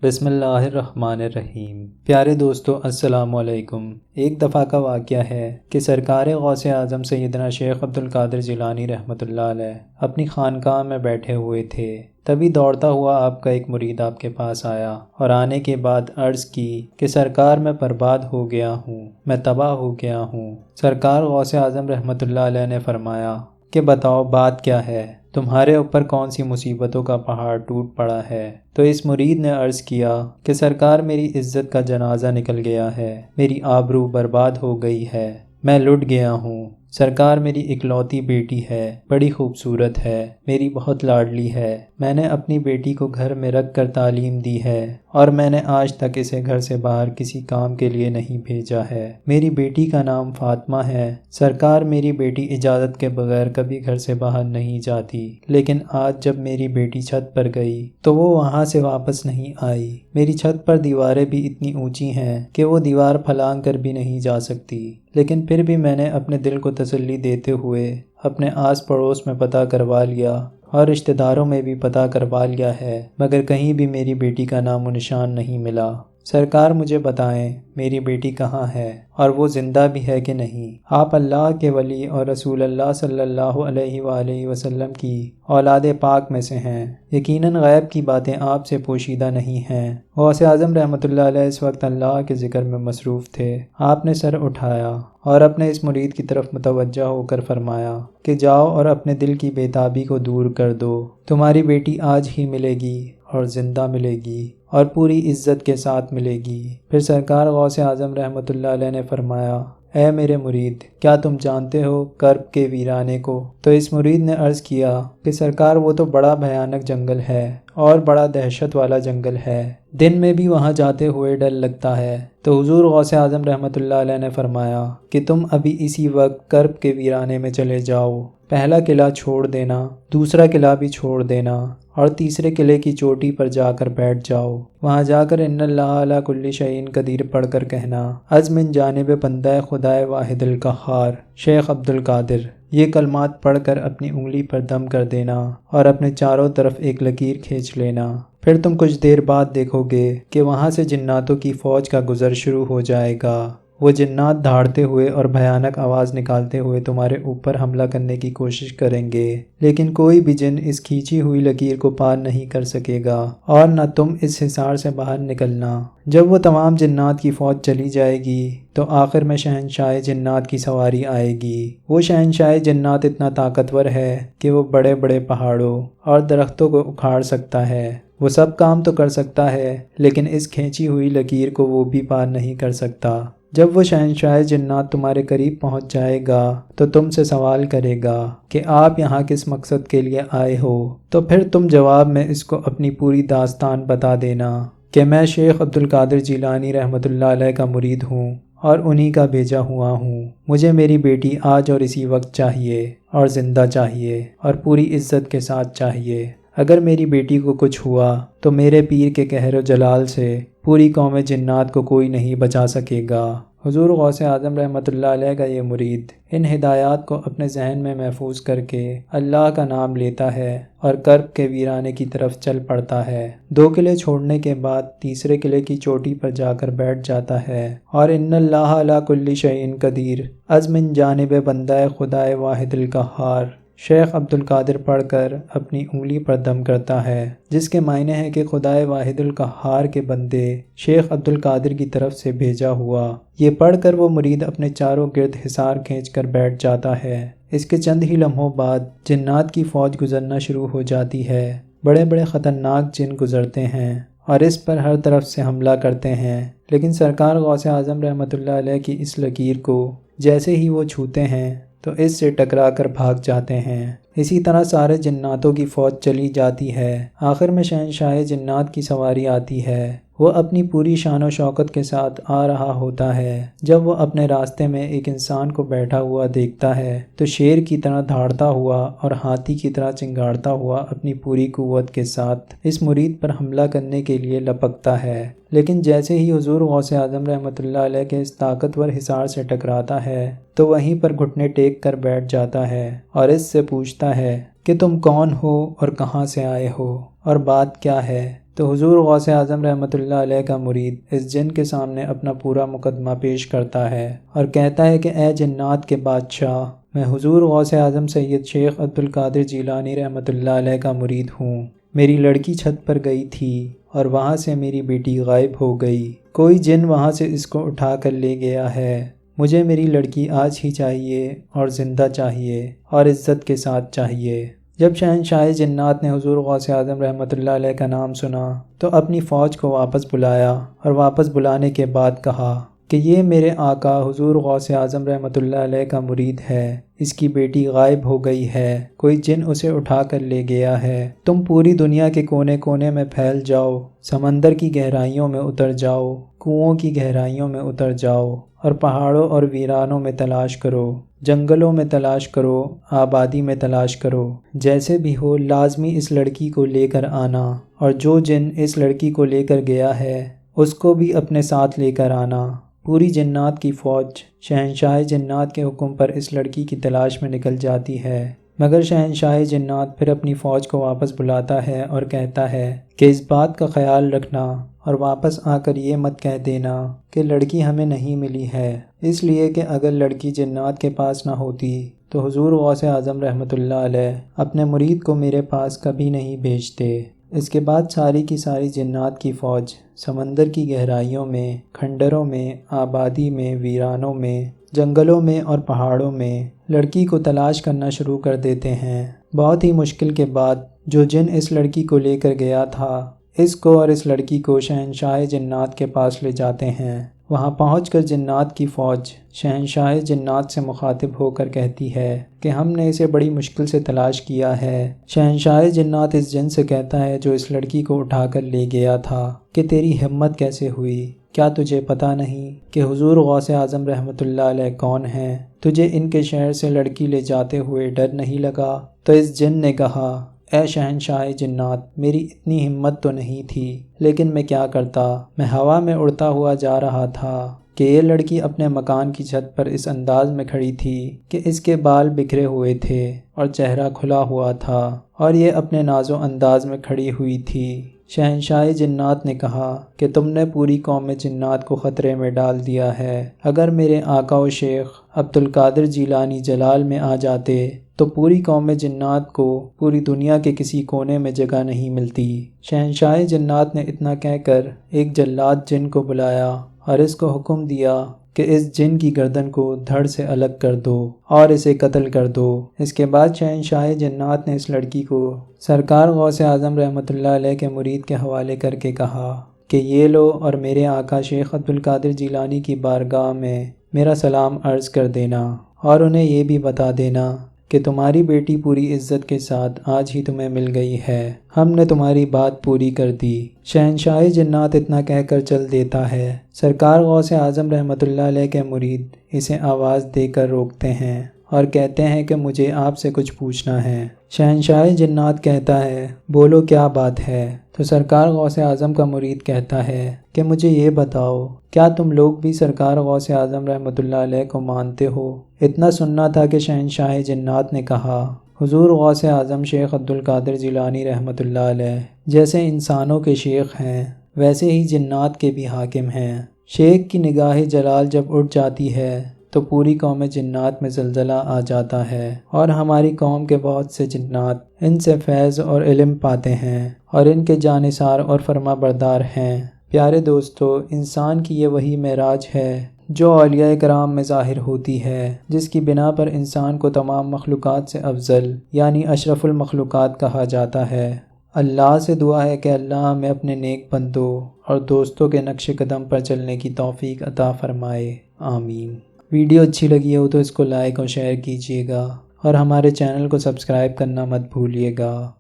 بسم اللہ الرحمن الرحیم۔ پیارے دوستو السلام علیکم۔ ایک دفعہ کا واقعہ ہے کہ سرکار غوث اعظم سیدنا شیخ عبدالقادر جیلانی رحمۃ اللہ علیہ اپنی خانقاہ میں بیٹھے ہوئے تھے۔ تبھی دوڑتا ہوا آپ کا ایک مرید آپ کے پاس آیا اور آنے کے بعد عرض کی کہ سرکار میں برباد ہو گیا ہوں، میں تباہ ہو گیا ہوں۔ سرکار غوث اعظم رحمۃ اللہ علیہ نے فرمایا کہ بتاؤ بات کیا ہے، تمہارے اوپر کون سی مصیبتوں کا پہاڑ ٹوٹ پڑا ہے؟ تو اس مرید نے عرض کیا کہ سرکار میری عزت کا جنازہ نکل گیا ہے، میری آبرو برباد ہو گئی ہے، میں لٹ گیا ہوں۔ سرکار میری اکلوتی بیٹی ہے، بڑی خوبصورت ہے، میری بہت لاڈلی ہے، میں نے اپنی بیٹی کو گھر میں رکھ کر تعلیم دی ہے اور میں نے آج تک اسے گھر سے باہر کسی کام کے لیے نہیں بھیجا ہے۔ میری بیٹی کا نام فاطمہ ہے۔ سرکار میری بیٹی اجازت کے بغیر کبھی گھر سے باہر نہیں جاتی، لیکن آج جب میری بیٹی چھت پر گئی تو وہ وہاں سے واپس نہیں آئی۔ میری چھت پر دیواریں بھی اتنی اونچی ہیں کہ وہ دیوار پھلانگ کر بھی نہیں جا سکتی، لیکن پھر بھی میں نے اپنے دل کو تسلی دیتے ہوئے اپنے آس پڑوس میں پتہ کروا لیا اور رشتہ داروں میں بھی پتہ کروا لیا ہے، مگر کہیں بھی میری بیٹی کا نام و نشان نہیں ملا۔ سرکار مجھے بتائیں میری بیٹی کہاں ہے اور وہ زندہ بھی ہے کہ نہیں؟ آپ اللہ کے ولی اور رسول اللہ صلی اللہ علیہ وآلہ وسلم کی اولاد پاک میں سے ہیں، یقیناً غیب کی باتیں آپ سے پوشیدہ نہیں ہیں۔ غوث اعظم رحمۃ اللہ علیہ اس وقت اللہ کے ذکر میں مصروف تھے۔ آپ نے سر اٹھایا اور اپنے اس مرید کی طرف متوجہ ہو کر فرمایا کہ جاؤ اور اپنے دل کی بے تابی کو دور کر دو، تمہاری بیٹی آج ہی ملے گی اور زندہ ملے گی اور پوری عزت کے ساتھ ملے گی۔ پھر سرکار غوث اعظم رحمۃ اللہ علیہ نے فرمایا، اے میرے مرید، کیا تم جانتے ہو کرب کے ویرانے کو؟ تو اس مرید نے عرض کیا کہ سرکار وہ تو بڑا بھیانک جنگل ہے اور بڑا دہشت والا جنگل ہے، دن میں بھی وہاں جاتے ہوئے ڈر لگتا ہے۔ تو حضور غوث اعظم رحمۃ اللہ علیہ نے فرمایا کہ تم ابھی اسی وقت کرب کے ویرانے میں چلے جاؤ، پہلا قلعہ چھوڑ دینا، دوسرا قلعہ بھی چھوڑ دینا اور تیسرے قلعے کی چوٹی پر جا کر بیٹھ جاؤ۔ وہاں جا کر ان اللہ علی کل شیء قدیر پڑھ کر کہنا، از من جانب بندہ خدائے واحد القہار شیخ عبدالقادر۔ یہ کلمات پڑھ کر اپنی انگلی پر دم کر دینا اور اپنے چاروں طرف ایک لکیر کھینچ لینا۔ پھر تم کچھ دیر بعد دیکھو گے کہ وہاں سے جناتوں کی فوج کا گزر شروع ہو جائے گا۔ وہ جنات دھاڑتے ہوئے اور بھیانک آواز نکالتے ہوئے تمہارے اوپر حملہ کرنے کی کوشش کریں گے، لیکن کوئی بھی جن اس کھینچی ہوئی لکیر کو پار نہیں کر سکے گا اور نہ تم اس حصار سے باہر نکلنا۔ جب وہ تمام جنات کی فوج چلی جائے گی تو آخر میں شہنشاہ جنات کی سواری آئے گی۔ وہ شہنشاہ جنات اتنا طاقتور ہے کہ وہ بڑے بڑے پہاڑوں اور درختوں کو اکھاڑ سکتا ہے، وہ سب کام تو کر سکتا ہے لیکن اس کھینچی ہوئی لکیر کو وہ بھی پار نہیں کر سکتا۔ جب وہ شہنشاہ جنات تمہارے قریب پہنچ جائے گا تو تم سے سوال کرے گا کہ آپ یہاں کس مقصد کے لیے آئے ہو، تو پھر تم جواب میں اس کو اپنی پوری داستان بتا دینا کہ میں شیخ عبدالقادر جیلانی رحمۃ اللہ علیہ کا مرید ہوں اور انہی کا بھیجا ہوا ہوں۔ مجھے میری بیٹی آج اور اسی وقت چاہیے اور زندہ چاہیے اور پوری عزت کے ساتھ چاہیے۔ اگر میری بیٹی کو کچھ ہوا تو میرے پیر کے قہر و جلال سے پوری قوم جنات کو کوئی نہیں بچا سکے گا۔ حضور غوث اعظم رحمۃ اللہ علیہ کا یہ مرید ان ہدایات کو اپنے ذہن میں محفوظ کر کے اللہ کا نام لیتا ہے اور کرب کے ویرانے کی طرف چل پڑتا ہے۔ 2 قلعے چھوڑنے کے بعد تیسرے قلعے کی چوٹی پر جا کر بیٹھ جاتا ہے اور ان اللہ علی کل شیء قدیر از من جانب بندہ خدائے واحد القہار شیخ عبدالقادر پڑھ کر اپنی انگلی پر دم کرتا ہے، جس کے معنی ہے کہ خدائے واحد القہار کے بندے شیخ عبدالقادر کی طرف سے بھیجا ہوا۔ یہ پڑھ کر وہ مرید اپنے چاروں گرد حصار کھینچ کر بیٹھ جاتا ہے۔ اس کے چند ہی لمحوں بعد جنات کی فوج گزرنا شروع ہو جاتی ہے۔ بڑے بڑے خطرناک جن گزرتے ہیں اور اس پر ہر طرف سے حملہ کرتے ہیں، لیکن سرکار غوث اعظم رحمۃ اللہ علیہ کی اس لکیر کو جیسے ہی وہ چھوتے ہیں تو اس سے ٹکرا کر بھاگ جاتے ہیں۔ اسی طرح سارے جناتوں کی فوج چلی جاتی ہے۔ آخر میں شہنشاہ جنات کی سواری آتی ہے۔ وہ اپنی پوری شان و شوکت کے ساتھ آ رہا ہوتا ہے۔ جب وہ اپنے راستے میں ایک انسان کو بیٹھا ہوا دیکھتا ہے تو شیر کی طرح دھاڑتا ہوا اور ہاتھی کی طرح چنگاڑتا ہوا اپنی پوری قوت کے ساتھ اس مرید پر حملہ کرنے کے لیے لپکتا ہے، لیکن جیسے ہی حضور غوث اعظم رحمۃ اللہ علیہ کے اس طاقتور حصار سے ٹکراتا ہے تو وہیں پر گھٹنے ٹیک کر بیٹھ جاتا ہے اور اس سے پوچھتا ہے کہ تم کون ہو اور کہاں سے آئے ہو اور بات کیا ہے؟ تو حضور غوث اعظم رحمۃ اللہ علیہ کا مرید اس جن کے سامنے اپنا پورا مقدمہ پیش کرتا ہے اور کہتا ہے کہ اے جنات کے بادشاہ، میں حضور غوث اعظم سید شیخ عبد القادر جیلانی رحمۃ اللہ علیہ کا مرید ہوں۔ میری لڑکی چھت پر گئی تھی اور وہاں سے میری بیٹی غائب ہو گئی۔ کوئی جن وہاں سے اس کو اٹھا کر لے گیا ہے۔ مجھے میری لڑکی آج ہی چاہیے اور زندہ چاہیے اور عزت کے ساتھ چاہیے۔ جب شہنشاہ جنات نے حضور غوث اعظم رحمۃ اللہ علیہ کا نام سنا تو اپنی فوج کو واپس بلایا اور واپس بلانے کے بعد کہا کہ یہ میرے آقا حضور غوث اعظم رحمۃ اللہ علیہ کا مرید ہے، اس کی بیٹی غائب ہو گئی ہے، کوئی جن اسے اٹھا کر لے گیا ہے۔ تم پوری دنیا کے کونے کونے میں پھیل جاؤ، سمندر کی گہرائیوں میں اتر جاؤ، کنوؤں کی گہرائیوں میں اتر جاؤ اور پہاڑوں اور ویرانوں میں تلاش کرو، جنگلوں میں تلاش کرو، آبادی میں تلاش کرو، جیسے بھی ہو لازمی اس لڑکی کو لے کر آنا، اور جو جن اس لڑکی کو لے کر گیا ہے اس کو بھی اپنے ساتھ لے کر آنا۔ پوری جنات کی فوج شہنشاہ جنات کے حکم پر اس لڑکی کی تلاش میں نکل جاتی ہے، مگر شہنشاہ جنات پھر اپنی فوج کو واپس بلاتا ہے اور کہتا ہے کہ اس بات کا خیال رکھنا اور واپس آ کر یہ مت کہہ دینا کہ لڑکی ہمیں نہیں ملی ہے، اس لیے کہ اگر لڑکی جنات کے پاس نہ ہوتی تو حضور غوث اعظم رحمۃ اللہ علیہ اپنے مرید کو میرے پاس کبھی نہیں بھیجتے۔ اس کے بعد ساری کی ساری جنات کی فوج سمندر کی گہرائیوں میں، کھنڈروں میں، آبادی میں، ویرانوں میں، جنگلوں میں اور پہاڑوں میں لڑکی کو تلاش کرنا شروع کر دیتے ہیں۔ بہت ہی مشکل کے بعد جو جن اس لڑکی کو لے کر گیا تھا اس کو اور اس لڑکی کو شہنشاہ جنات کے پاس لے جاتے ہیں۔ وہاں پہنچ کر جنات کی فوج شہنشاہ جنات سے مخاطب ہو کر کہتی ہے کہ ہم نے اسے بڑی مشکل سے تلاش کیا ہے۔ شہنشاہ جنات اس جن سے کہتا ہے جو اس لڑکی کو اٹھا کر لے گیا تھا کہ تیری ہمت کیسے ہوئی؟ کیا تجھے پتہ نہیں کہ حضور غوث اعظم رحمۃ اللہ علیہ کون ہیں؟ تجھے ان کے شہر سے لڑکی لے جاتے ہوئے ڈر نہیں لگا؟ تو اس جن نے کہا، اے شہنشاہ جنات، میری اتنی ہمت تو نہیں تھی، لیکن میں کیا کرتا، میں ہوا میں اڑتا ہوا جا رہا تھا کہ یہ لڑکی اپنے مکان کی چھت پر اس انداز میں کھڑی تھی کہ اس کے بال بکھرے ہوئے تھے اور چہرہ کھلا ہوا تھا اور یہ اپنے ناز و انداز میں کھڑی ہوئی تھی۔ شہنشاہ جنات نے کہا کہ تم نے پوری قوم جنات کو خطرے میں ڈال دیا ہے۔ اگر میرے آقا و شیخ عبد القادر جیلانی جلال میں آ جاتے تو پوری قوم جنات کو پوری دنیا کے کسی کونے میں جگہ نہیں ملتی۔ شہنشاہ جنات نے اتنا کہہ کر ایک جلاد جن کو بلایا اور اس کو حکم دیا کہ اس جن کی گردن کو دھڑ سے الگ کر دو اور اسے قتل کر دو۔ اس کے بعد شہنشاہ جنات نے اس لڑکی کو سرکار غوث اعظم رحمۃ اللہ علیہ کے مرید کے حوالے کر کے کہا کہ یہ لو اور میرے آقا شیخ عبد القادر جیلانی کی بارگاہ میں میرا سلام عرض کر دینا اور انہیں یہ بھی بتا دینا کہ تمہاری بیٹی پوری عزت کے ساتھ آج ہی تمہیں مل گئی ہے، ہم نے تمہاری بات پوری کر دی۔ شہنشاہ جنات اتنا کہہ کر چل دیتا ہے۔ سرکار غوث اعظم رحمۃ اللہ علیہ کے مرید اسے آواز دے کر روکتے ہیں اور کہتے ہیں کہ مجھے آپ سے کچھ پوچھنا ہے۔ شہنشاہ جنات کہتا ہے بولو کیا بات ہے؟ تو سرکار غوث اعظم کا مرید کہتا ہے کہ مجھے یہ بتاؤ کیا تم لوگ بھی سرکار غوث اعظم رحمۃ اللہ علیہ کو مانتے ہو؟ اتنا سننا تھا کہ شہنشاہ جنات نے کہا حضور غوث اعظم شیخ عبد القادر جیلانی رحمۃ اللہ علیہ جیسے انسانوں کے شیخ ہیں ویسے ہی جنات کے بھی حاکم ہیں۔ شیخ کی نگاہ جلال جب اٹھ جاتی ہے تو پوری قوم جنات میں زلزلہ آ جاتا ہے اور ہماری قوم کے بہت سے جنات ان سے فیض اور علم پاتے ہیں اور ان کے جانثار اور فرما بردار ہیں۔ پیارے دوستو، انسان کی یہ وہی معراج ہے جو اولیاء کرام میں ظاہر ہوتی ہے، جس کی بنا پر انسان کو تمام مخلوقات سے افضل یعنی اشرف المخلوقات کہا جاتا ہے۔ اللہ سے دعا ہے کہ اللہ ہمیں اپنے نیک بندوں اور دوستوں کے نقش قدم پر چلنے کی توفیق عطا فرمائے، آمین۔ ویڈیو اچھی لگی ہو تو اس کو لائک اور شیئر کیجیے گا اور ہمارے چینل کو سبسکرائب کرنا مت بھولیے گا۔